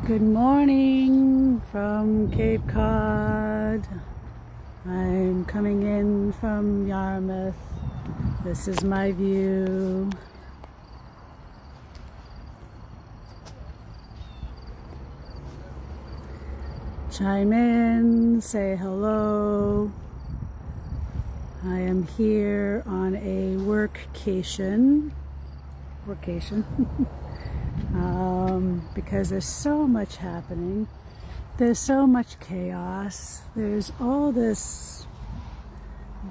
Good morning from Cape Cod. I'm coming in from Yarmouth. This is my view. Chime in, say hello. I am here on a workcation. Because there's so much happening. There's so much chaos. There's all this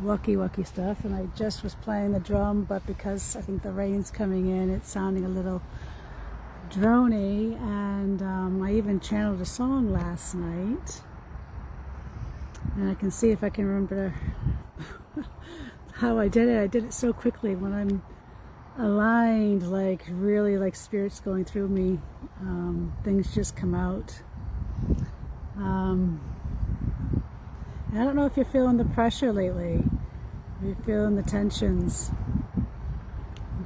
wucky stuff, and I just was playing the drum, but because I think the rain's coming in, it's sounding a little drony, and I even channeled a song last night, and I can see if I can remember how I did it. I did it so quickly when I'm aligned, like really like spirit's going through me. Things just come out. I don't know if you're feeling the pressure lately, if you're feeling the tensions,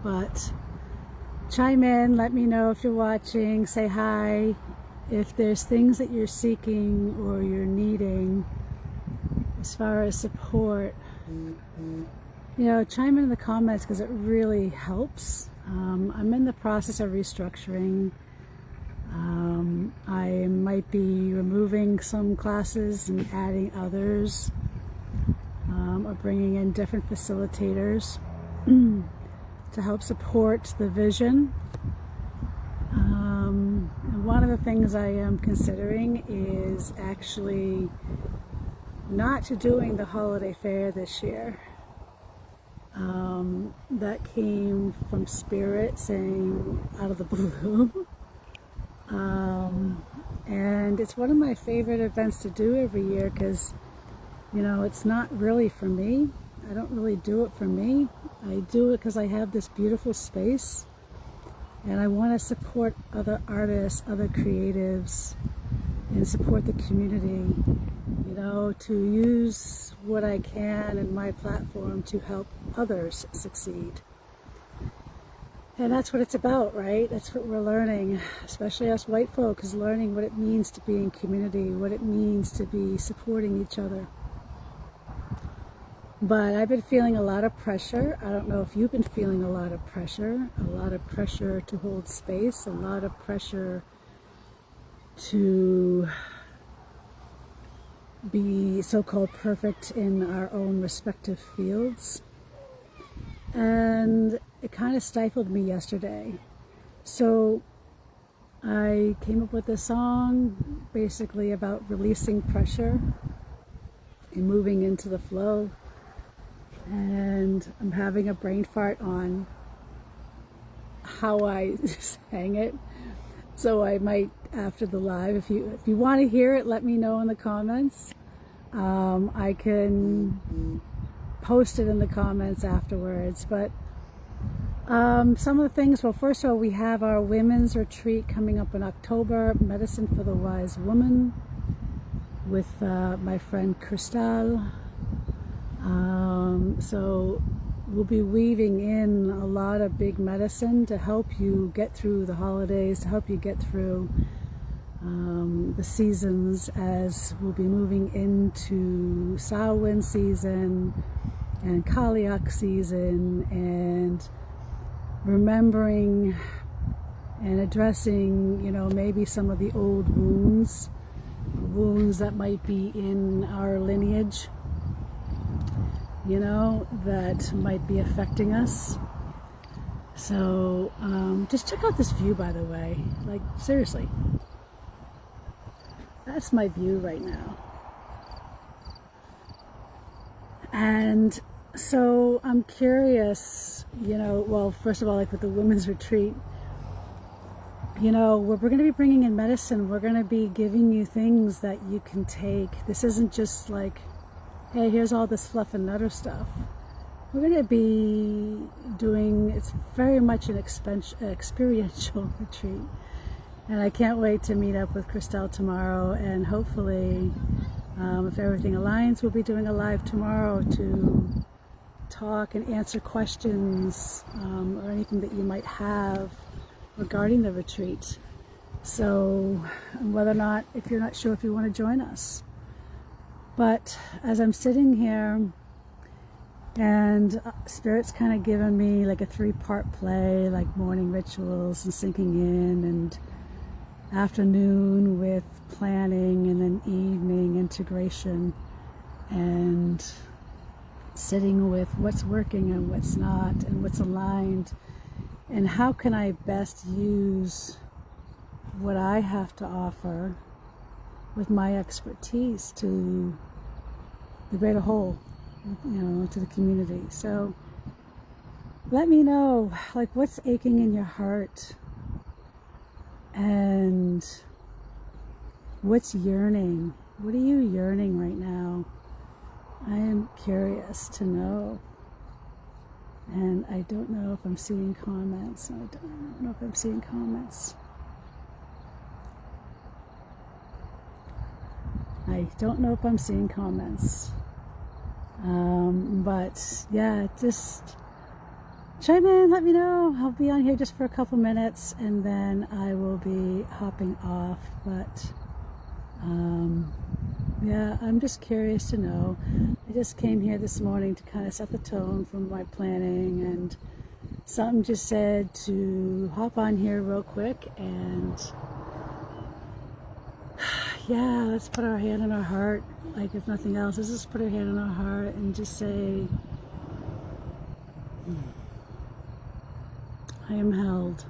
but chime in, let me know if you're watching, say hi. If there's things that you're seeking or you're needing as far as support, chime in the comments because it really helps. I'm in the process of restructuring. I might be removing some classes and adding others, or bringing in different facilitators to help support the vision. And one of the things I am considering is actually not doing the holiday fair this year. That came from Spirit saying out of the blue. And it's one of my favorite events to do every year because, it's not really for me. I don't really do it for me. I do it because I have this beautiful space and I want to support other artists, other creatives, and support the community, to use what I can in my platform to help others succeed. And that's what it's about, right? That's what we're learning, especially us white folk, is learning what it means to be in community, what it means to be supporting each other. But I've been feeling a lot of pressure. I don't know if you've been feeling a lot of pressure to hold space, a lot of pressure to be so-called perfect in our own respective fields. And it kind of stifled me yesterday. So I came up with a song basically about releasing pressure and moving into the flow. And I'm having a brain fart on how I sang it. So I might, after the live, if you want to hear it, let me know in the comments. I can post it in the comments afterwards. But some of the things, well, first of all, we have our women's retreat coming up in October, Medicine for the Wise Woman, with my friend Crystal. So we'll be weaving in a lot of big medicine to help you get through the holidays, to help you get through the seasons, as we'll be moving into Samhain season and Kaliak season, and remembering and addressing, maybe some of the old wounds that might be in our lineage, that might be affecting us. So just check out this view, by the way. Like, seriously, that's my view right now. And so I'm curious, well, first of all, like with the women's retreat, we're going to be bringing in medicine. We're going to be giving you things that you can take. This isn't just like, hey, here's all this fluff and nutter stuff. We're going to be doing, it's very much an experiential retreat. And I can't wait to meet up with Christelle tomorrow, and hopefully, if everything aligns, we'll be doing a live tomorrow to talk and answer questions or anything that you might have regarding the retreat. So whether or not, if you're not sure if you want to join us. But as I'm sitting here, and Spirit's kind of given me like a 3-part play, like morning rituals and sinking in, and afternoon with planning, and then evening integration, and sitting with what's working and what's not, and what's aligned, and how can I best use what I have to offer with my expertise to the greater whole, to the community. So let me know, like, what's aching in your heart, and what's yearning. What are you yearning right now? I am curious to know. And I don't know if I'm seeing comments. I don't know if I'm seeing comments. I don't know if I'm seeing comments. But yeah, just chime in, let me know. I'll be on here just for a couple minutes, and then I will be hopping off. But yeah, I'm just curious to know. I just came here this morning to kind of set the tone for my planning, and something just said to hop on here real quick, and yeah, let's put our hand on our heart. Like, if nothing else, let's just put our hand on our heart and just say, I am held.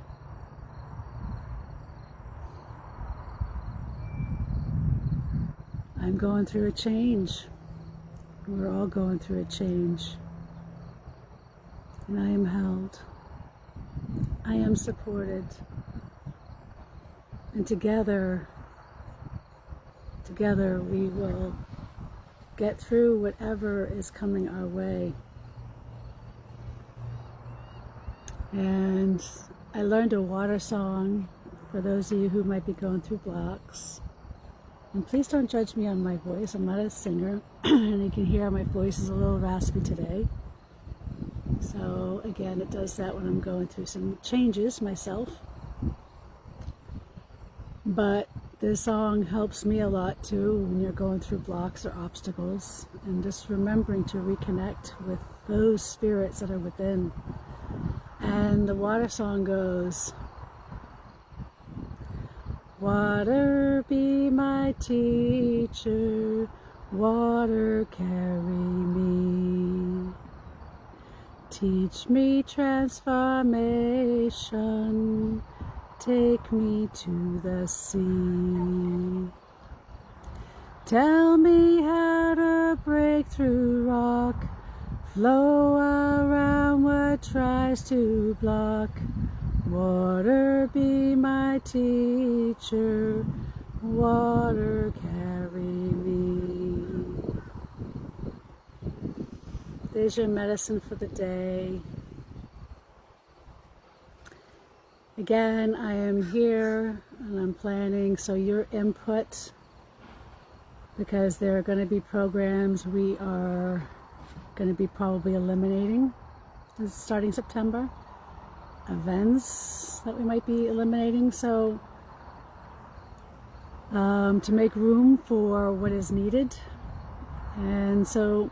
I'm going through a change. We're all going through a change. And I am held. I am supported. And together we will get through whatever is coming our way. And I learned a water song for those of you who might be going through blocks. And please don't judge me on my voice. I'm not a singer, and you can hear my voice is a little raspy today. So again, it does that when I'm going through some changes myself. But this song helps me a lot too when you're going through blocks or obstacles, and just remembering to reconnect with those spirits that are within. And the water song goes, water be my teacher, water carry me, teach me transformation, take me to the sea. Tell me how to break through rock, flow around what tries to block. Water be my teacher, water carry me. There's your medicine for the day. Again, I am here and I'm planning, so your input, because there are going to be programs we are going to be probably eliminating starting September, events that we might be eliminating, so to make room for what is needed. And so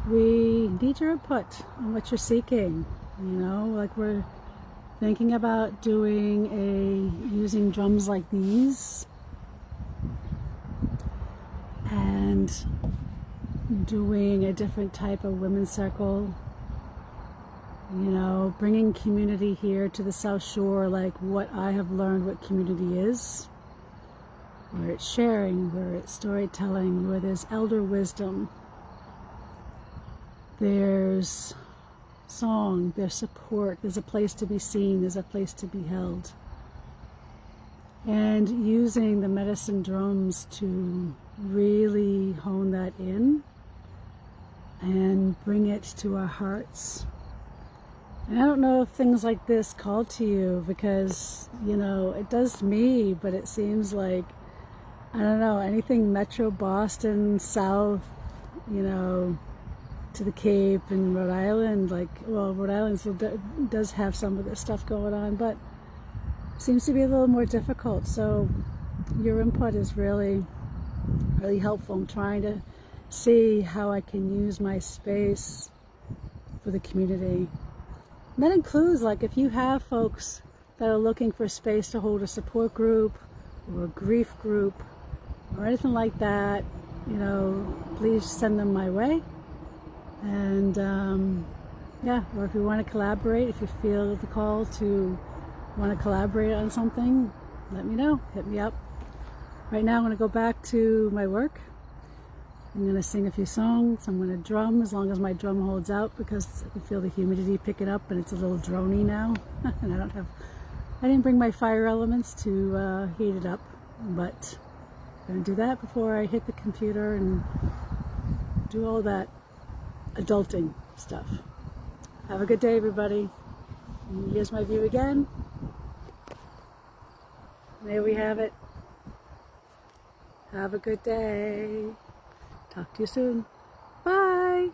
we need your input on what you're seeking. Like, we're thinking about using drums like these, and doing a different type of women's circle, bringing community here to the South Shore, like what I have learned what community is, where it's sharing, where it's storytelling, where there's elder wisdom, there's song, there's support, there's a place to be seen, there's a place to be held. And using the medicine drums to really hone that in and bring it to our hearts. And I don't know if things like this call to you, because, it does to me, but it seems like, I don't know, anything Metro Boston, South, to the Cape and Rhode Island, Rhode Island still does have some of this stuff going on, but seems to be a little more difficult. So your input is really, really helpful. I'm trying to see how I can use my space for the community. And that includes, like, if you have folks that are looking for space to hold a support group or a grief group or anything like that, you know, please send them my way. And yeah, or if you want to collaborate, if you feel the call to want to collaborate on something, let me know, hit me up. Right now I'm going to go back to my work. I'm going to sing a few songs. I'm going to drum as long as my drum holds out, because I can feel the humidity picking up and it's a little drony now. And I didn't bring my fire elements to heat it up, but I'm going to do that before I hit the computer and do all that adulting stuff. Have a good day, everybody. And here's my view again. There we have it. Have a good day. Talk to you soon. Bye.